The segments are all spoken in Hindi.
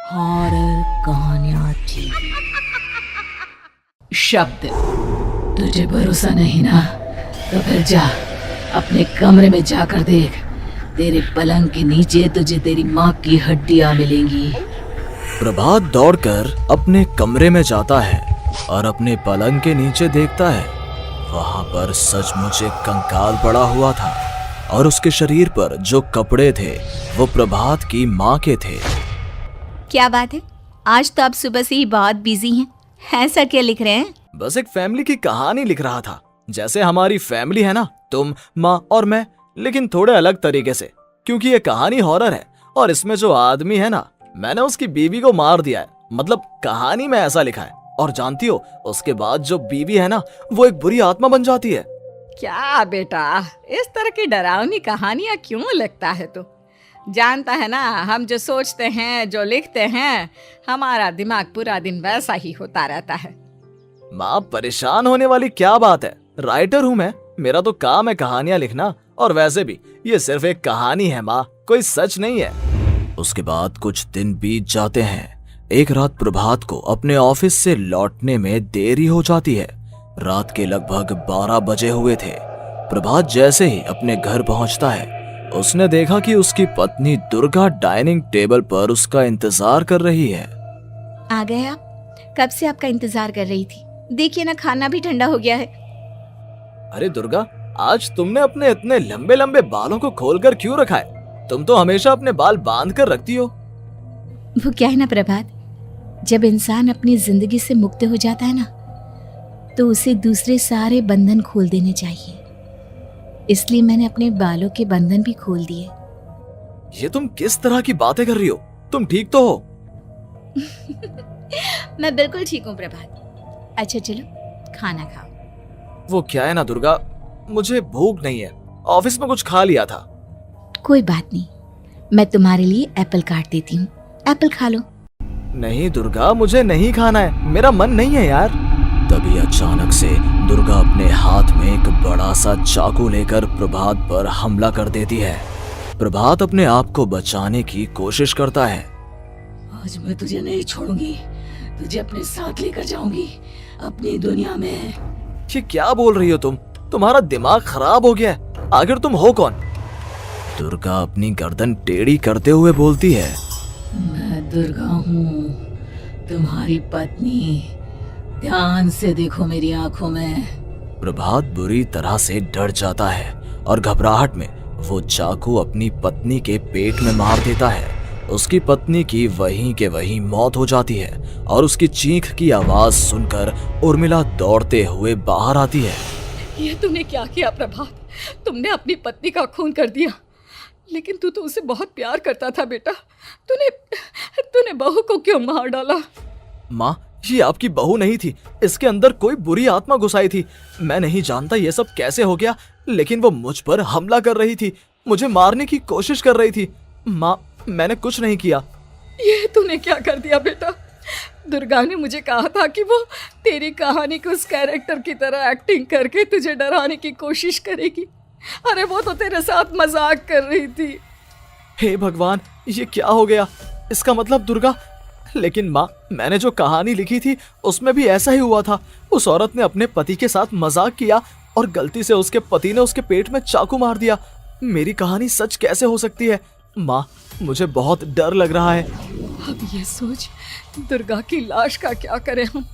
हॉरर कहानियां टीवी। शब्द, तुझे भरोसा नहीं ना, तो फिर जा अपने कमरे में जाकर देख। तेरे पलंग के नीचे तुझे तेरी माँ की हड्डियां मिलेंगी। प्रभात दौड़कर अपने कमरे में जाता है और अपने पलंग के नीचे देखता है। वहां पर सचमुच एक कंकाल पड़ा हुआ था और उसके शरीर पर जो कपड़े थे वो प्रभात की माँ के थे। क्या बात है, आज तो आप सुबह से ही बहुत बिजी हैं। ऐसा क्या लिख रहे हैं? बस एक फैमिली की कहानी लिख रहा था। जैसे हमारी फैमिली है ना, तुम, माँ और मैं, लेकिन थोड़े अलग तरीके से, क्योंकि ये कहानी हॉरर है और इसमें जो आदमी है ना, मैंने उसकी बीवी को मार दिया है। मतलब कहानी में ऐसा लिखा है। और जानती हो, उसके बाद जो बीवी है ना, वो एक बुरी आत्मा बन जाती है। क्या बेटा, इस तरह की डरावनी कहानियां क्यों लिखता है तू? जानता है ना, हम जो सोचते हैं, जो लिखते हैं, हमारा दिमाग पूरा दिन वैसा ही होता रहता है। माँ, परेशान होने वाली क्या बात है? राइटर हूँ मैं, मेरा तो काम है कहानियां लिखना। और वैसे भी ये सिर्फ एक कहानी है माँ, कोई सच नहीं है। उसके बाद कुछ दिन बीत जाते हैं। एक रात प्रभात को अपने ऑफिस से लौटने में देरी हो जाती है। रात के लगभग 12 बजे हुए थे। प्रभात जैसे ही अपने घर पहुंचता है, उसने देखा कि उसकी पत्नी दुर्गा डाइनिंग टेबल पर उसका इंतजार कर रही है। आ गए आप? कब से आपका इंतजार कर रही थी। देखिए ना, खाना भी ठंडा हो गया है। अरे दुर्गा, आज तुमने अपने इतने लंबे लंबे बालों को खोलकर क्यों रखा है? तुम तो हमेशा अपने बाल बांध कर रखती हो। वो क्या है ना प्रभात, जब इंसान अपनी जिंदगी से मुक्त हो जाता है ना, तो उसे दूसरे सारे बंधन खोल देने चाहिए। इसलिए मैंने अपने बालों के बंधन भी खोल दिए। ये तुम किस तरह की बातें कर रही हो? तुम ठीक तो हो? मैं बिल्कुल ठीक हूँ प्रभात। अच्छा चलो खाना खाओ। वो क्या है ना दुर्गा, मुझे भूख नहीं है। ऑफिस में कुछ खा लिया था। कोई बात नहीं, मैं तुम्हारे लिए एप्पल काट देती हूँ, एप्पल खा लो। नहीं दुर्गा, मुझे नहीं खाना है, मेरा मन नहीं है यार। तभी अचानक से दुर्गा अपने हाथ में एक बड़ा सा चाकू लेकर प्रभात पर हमला कर देती है। प्रभात अपने आप को बचाने की कोशिश करता है। आज मैं तुझे नहीं छोड़ूंगी, तुझे अपने साथ लेकर जाऊंगी अपनी दुनिया में। ये क्या बोल रही हो तुम? तुम्हारा दिमाग खराब हो गया है। आखिर तुम हो कौन? दुर्गा अपनी गर्दन टेढ़ी करते हुए बोलती है। मैं दुर्गा हूँ, तुम्हारी पत्नी। ध्यान से देखो मेरी आंखों में। प्रभात बुरी तरह से डर जाता है और घबराहट में वो चाकू अपनी पत्नी के पेट में मार देता है। उसकी पत्नी की वहीं के वहीं मौत हो जाती है और उसकी चीख की आवाज सुनकर उर्मिला दौड़ते हुए बाहर आती है। ये तूने क्या किया प्रभात? तुमने अपनी पत्नी का खून कर दिया। लेकिन तू तो उसे बहुत प्यार करता था बेटा। तूने बहू को क्यों मार डाला? माँ, ये आपकी बहू नहीं थी, इसके अंदर कोई बुरी आत्मा घुसाई थी। मैं नहीं जानता ये सब कैसे हो गया, लेकिन वो मुझ पर हमला कर रही थी, मुझे मारने की कोशिश कर रही थी। माँ, मैंने कुछ नहीं किया। ये तूने क्या कर दिया बेटा? दुर्गा ने मुझे कहा था कि वो तेरी कहानी को उस कैरेक्टर की तरह एक्टिंग करके तुझे डराने की कोशिश करेगी। अरे वो तो तेरे साथ मजाक कर रही थी। हे भगवान, ये क्या हो गया? इसका मतलब दुर्गा। लेकिन माँ, मैंने जो कहानी लिखी थी उसमें भी ऐसा ही हुआ था। उस औरत ने अपने पति के साथ मजाक किया और गलती से उसके पति ने उसके पेट में चाकू मार दिया। मेरी कहानी सच कैसे हो सकती है? माँ, मुझे बहुत डर लग रहा है। अब ये सोच, दुर्गा की लाश का क्या करें हम?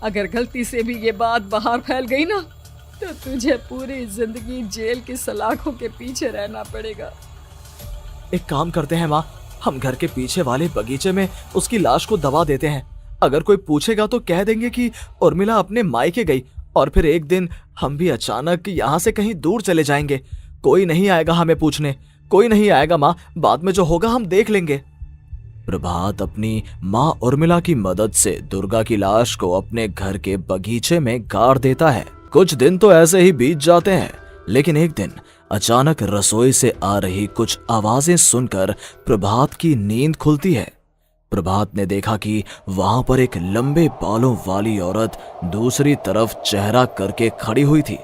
अगर गलती से भी ये बात बाहर फैल गई ना, तो तुझे पूरी जिंदगी जेल की सलाखों के पीछे रहना पड़ेगा। एक काम करते हैं माँ, हम घर के पीछे वाले बगीचे में उसकी लाश को दबा देते हैं। अगर कोई पूछेगा तो कह देंगे कि उर्मिला अपने मायके गई और फिर एक दिन हम भी अचानक यहाँ से कहीं दूर चले जाएंगे। कोई नहीं आएगा हमें पूछने, कोई नहीं आएगा माँ, बाद में जो होगा हम देख लेंगे। प्रभात अपनी माँ उर्मिला की मदद से दुर्गा की लाश को अपने घर के बगीचे में गाड़ देता है। कुछ दिन तो ऐसे ही बीत जाते हैं, लेकिन एक दिन अचानक रसोई से आ रही कुछ आवाजें सुनकर प्रभात की नींद खुलती है। प्रभात ने देखा कि वहां पर एक लंबे बालों वाली औरत दूसरी तरफ चेहरा करके खड़ी हुई थी।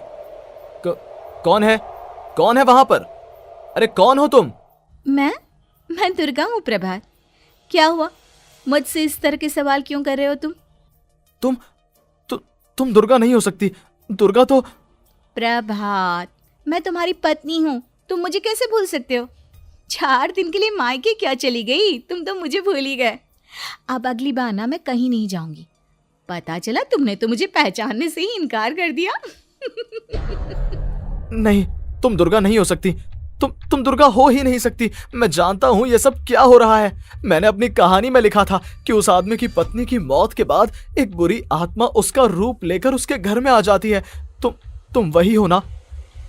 कौन है? कौन है वहां पर? अरे कौन हो तुम? मैं दुर्गा हूँ प्रभात। क्या हुआ? मुझसे इस तरह के सवाल क्यों कर रहे हो तुम? तुम दुर्गा नहीं हो सकती। दुर्गा तो प्रभात, मैं तुम्हारी पत्नी हूँ, तुम मुझे कैसे भूल सकते हो? 4 दिन के लिए मायके क्या चली गई, तुम तो मुझे भूल ही गए। अब अगली बार ना मैं कहीं नहीं जाऊंगी। पता चला तुमने तो मुझे पहचानने से ही इनकार कर दिया। नहीं, तुम दुर्गा नहीं हो सकती। तुम दुर्गा हो ही नहीं सकती। मैं जानता हूँ ये सब क्या हो रहा है। मैंने अपनी कहानी में लिखा था कि उस आदमी की पत्नी की मौत के बाद एक बुरी आत्मा उसका रूप लेकर उसके घर में आ जाती है। तुम वही हो ना?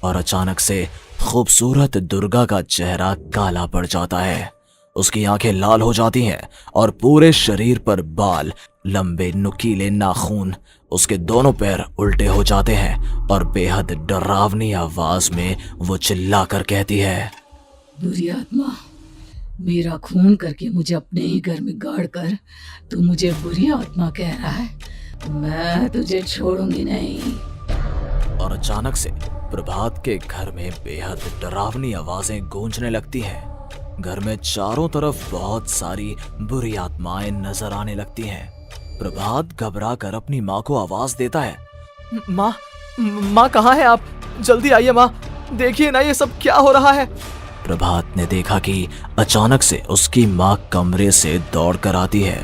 और अचानक से खूबसूरत दुर्गा का चेहरा काला पड़ जाता है। उसकी आंखें लाल हो जाती हैं और पूरे शरीर पर बाल, लंबे नुकीले नाखून, उसके दोनों पैर उल्टे हो जाते हैं और बेहद डरावनी आवाज में वो चिल्लाकर कहती है, बुरी आत्मा, मेरा खून करके मुझे अपने ही घर में गाड़ कर तू मुझे बुरी आत्मा कह रहा है? मैं तुझे छोड़ूंगी नहीं। और अचानक से प्रभात के घर में बेहद डरावनी आवाजें गूंजने लगती हैं। घर में चारों तरफ बहुत सारी बुरी आत्माएं नजर आने लगती हैं। प्रभात घबरा कर अपनी माँ को आवाज देता है, माँ कहाँ है आप? जल्दी आइए माँ, देखिए ना ये सब क्या हो रहा है। प्रभात ने देखा कि अचानक से उसकी माँ कमरे से दौड़ कर आती है।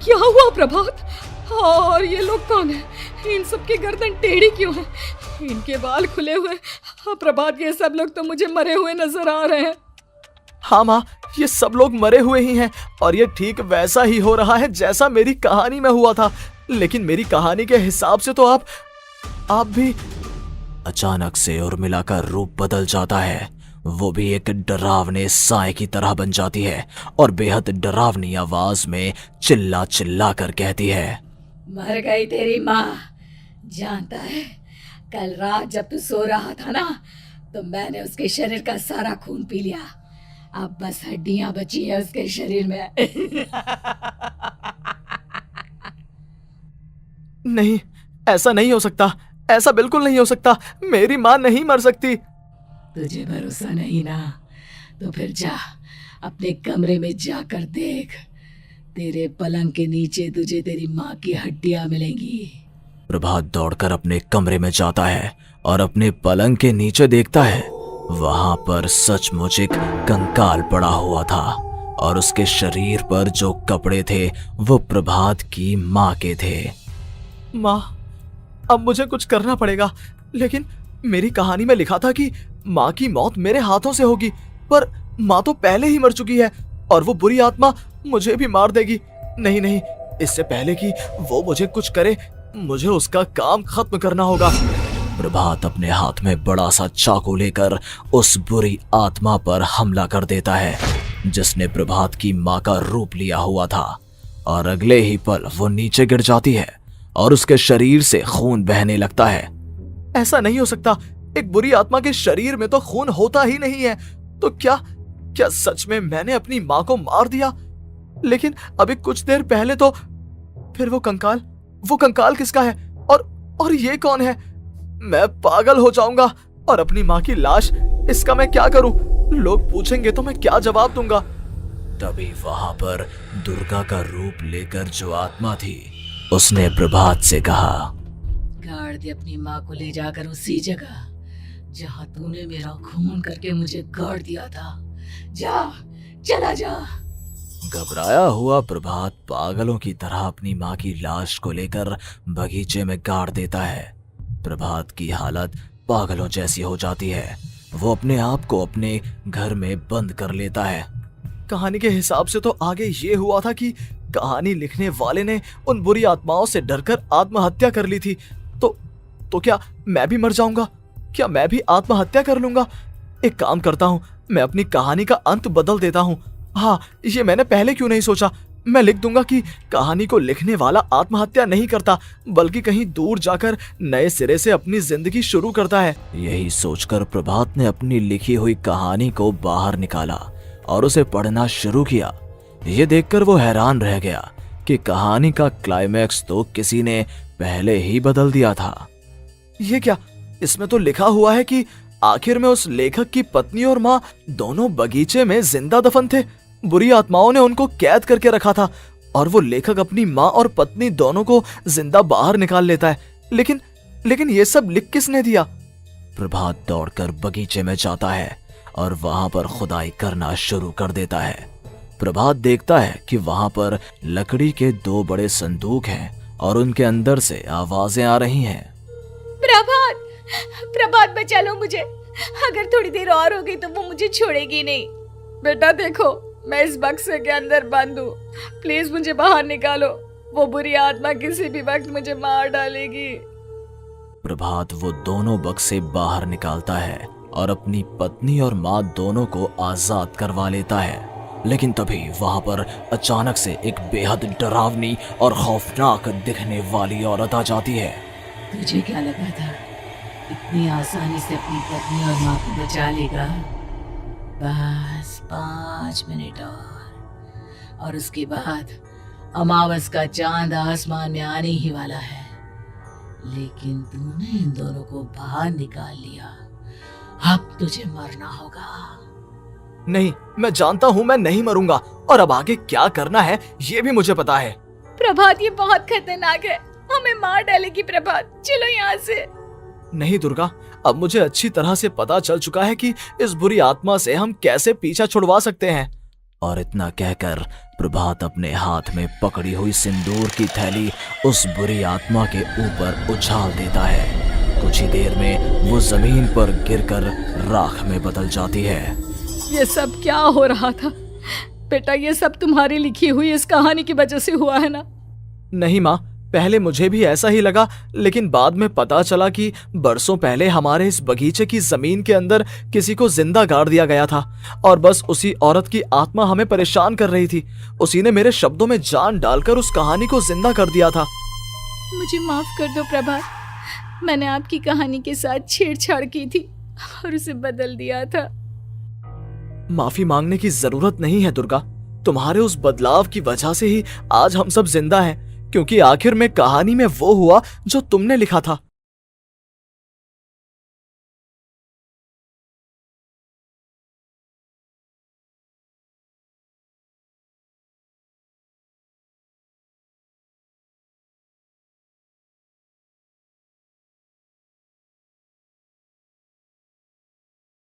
क्या हुआ प्रभात? और ये लोग कौन है? इन सब की गर्दन टेढ़ी क्यों है? इनके बाल खुले हुए। प्रभात, ये सब लोग तो मुझे मरे हुए नजर आ रहे हैं। हाँ माँ, ये सब लोग मरे हुए ही हैं और ये ठीक वैसा ही हो रहा है जैसा मेरी कहानी में हुआ था। लेकिन मेरी कहानी के हिसाब से तो आप भी। अचानक से उर्मिला का रूप बदल जाता है। वो भी एक डरावने साए की तरह बन जाती है और बेहद डरावनी आवाज में चिल्ला चिल्ला कर कहती है, मर गई तेरी माँ। जानता है, कल रात जब तू सो रहा था ना, तो मैंने उसके शरीर का सारा खून पी लिया। अब बस हड्डियां बची है उसके शरीर में। नहीं, ऐसा नहीं हो सकता। ऐसा बिल्कुल नहीं हो सकता। मेरी माँ नहीं मर सकती। तुझे भरोसा नहीं ना? तो फिर जा, अपने कमरे में जाकर देख। तेरे पलंग के नीचे तुझे तेरी माँ की हड्डियां मिलेंगी। प्रभात दौड़कर अपने कमरे में जाता है और अपने पलंग के नीचे देखता है। वहां पर सचमुच एक कंकाल पड़ा हुआ था और उसके शरीर पर जो कपड़े थे वो प्रभात की माँ के थे। माँ, अब मुझे कुछ करना पड़ेगा। लेकिन मेरी कहानी में लिखा था कि माँ की मौत मेरे हाथों से होगी, पर माँ तो पहले ही मर चुकी है और वो बुरी आत्मा मुझे भी मार देगी। नहीं, इससे पहले कि वो मुझे कुछ करे, मुझे उसका काम खत्म करना होगा। प्रभात अपने हाथ में बड़ा सा चाकू लेकर उस बुरी आत्मा पर हमला कर देता है जिसने प्रभात की माँ का रूप लिया हुआ था, और अगले ही पल वो नीचे गिर जाती है और उसके शरीर से खून बहने लगता है। ऐसा नहीं हो सकता। एक बुरी आत्मा के शरीर में तो खून होता ही नहीं है। तो क्या सच में मैंने अपनी माँ को मार दिया? लेकिन अभी कुछ देर पहले तो फिर वो कंकाल किसका है? और ये कौन है? मैं पागल हो जाऊंगा। और अपनी माँ की लाश, इसका मैं क्या करूं? लोग पूछेंगे तो मैं क्या जवाब दूंगा? तभी वहां पर दुर्गा का रूप लेकर जो आत्मा थी उसने प्रभात से कहा, गाड़ दे अपनी माँ को ले जाकर उसी जगह जहाँ तूने मेरा खून करके मुझे गाड़ दिया था। जा, चला जा। घबराया हुआ प्रभात पागलों की तरह अपनी माँ की लाश को लेकर बगीचे में गाड़ देता है। प्रभात की हालत पागलों जैसी हो जाती है। वो अपने आप को अपने घर में बंद कर लेता है। कहानी के हिसाब से तो आगे ये हुआ था कि कहानी लिखने वाले ने उन बुरी आत्माओं से डरकर आत्महत्या कर ली थी। तो क्या मैं भी मर जाऊंगा? क्या मैं भी आत्महत्या कर लूंगा? एक काम करता हूँ, मैं अपनी कहानी का अंत बदल देता हूँ। हाँ, ये मैंने पहले क्यों नहीं सोचा। मैं लिख दूंगा कि कहानी को लिखने वाला आत्महत्या नहीं करता, बल्कि कहीं दूर जाकर नए सिरे से अपनी जिंदगी शुरू करता है। यही सोचकर प्रभात ने अपनी लिखी हुई कहानी को बाहर निकाला और उसे पढ़ना शुरू किया। ये देखकर वो हैरान रह गया कि कहानी का क्लाइमैक्स तो किसी ने पहले ही बदल दिया था। ये क्या? इसमें तो लिखा हुआ है कि आखिर में उस लेखक की पत्नी और माँ दोनों बगीचे में जिंदा दफन थे। बुरी आत्माओं ने उनको कैद करके रखा था और वो लेखक अपनी माँ और पत्नी दोनों को जिंदा बाहर निकाल लेता है। लेकिन ये सब लिख किसने दिया? प्रभात दौड़कर बगीचे में जाता है और वहां पर खुदाई करना शुरू कर देता है। प्रभात देखता है कि वहां पर लकड़ी के 2 बड़े संदूक हैं और उनके अंदर से आवाजें आ रही हैं। प्रभात, प्रभात बचा लो मुझे, अगर थोड़ी देर और हो गई तो वो मुझे छोड़ेगी नहीं। बेटा देखो, मैं इस बक्से के अंदर बंद हूँ, प्लीज मुझे बाहर निकालो, वो बुरी आत्मा किसी भी वक्त मुझे मार डालेगी। प्रभात वो दोनों बक्से बाहर निकालता है और अपनी पत्नी और माँ दोनों को आजाद करवा लेता है। लेकिन तभी वहां पर अचानक से एक बेहद डरावनी और खौफनाक दिखने वाली औरत आ जाती है। तुझे क्या लगा था इतनी आसानी से अपनी पत्नी और माँ को बचा लेगा? बस 5 मिनट और उसके बाद अमावस का चांद आसमान में आने ही वाला है। लेकिन तूने इन दोनों को बाहर निकाल लिया, अब तुझे मरना होगा। नहीं, मैं जानता हूँ मैं नहीं मरूंगा, और अब आगे क्या करना है ये भी मुझे पता है। प्रभात, ये बहुत खतरनाक है, हमें मार डालेगी। प्रभात, चलो यहाँ से। नहीं दुर्गा, अब मुझे अच्छी तरह से पता चल चुका है कि इस बुरी आत्मा से हम कैसे पीछा छुड़वा सकते हैं। और इतना कहकर प्रभात अपने हाथ में पकड़ी हुई सिंदूर की थैली उस बुरी आत्मा के ऊपर उछाल देता है। कुछ ही देर में वो जमीन पर गिरकर राख में बदल जाती है। ये सब क्या हो रहा था बेटा? ये सब तुम्हारी लिखी हुई इस कहानी की वजह से हुआ है ना? नहीं माँ, पहले मुझे भी ऐसा ही लगा, लेकिन बाद में पता चला कि बरसों पहले हमारे इस बगीचे की जमीन के अंदर किसी को जिंदा गाड़ दिया गया था और बस उसी औरत की आत्मा हमें परेशान कर रही थी। उसी ने मेरे शब्दों में जान डालकर उस कहानी को जिंदा कर दिया था। मुझे माफ कर दो प्रभात, मैंने आपकी कहानी के साथ छेड़छाड़ की थी और उसे बदल दिया था। माफी मांगने की जरूरत नहीं है दुर्गा, तुम्हारे उस बदलाव की वजह से ही आज हम सब जिंदा हैं, क्योंकि आखिर में कहानी में वो हुआ जो तुमने लिखा था।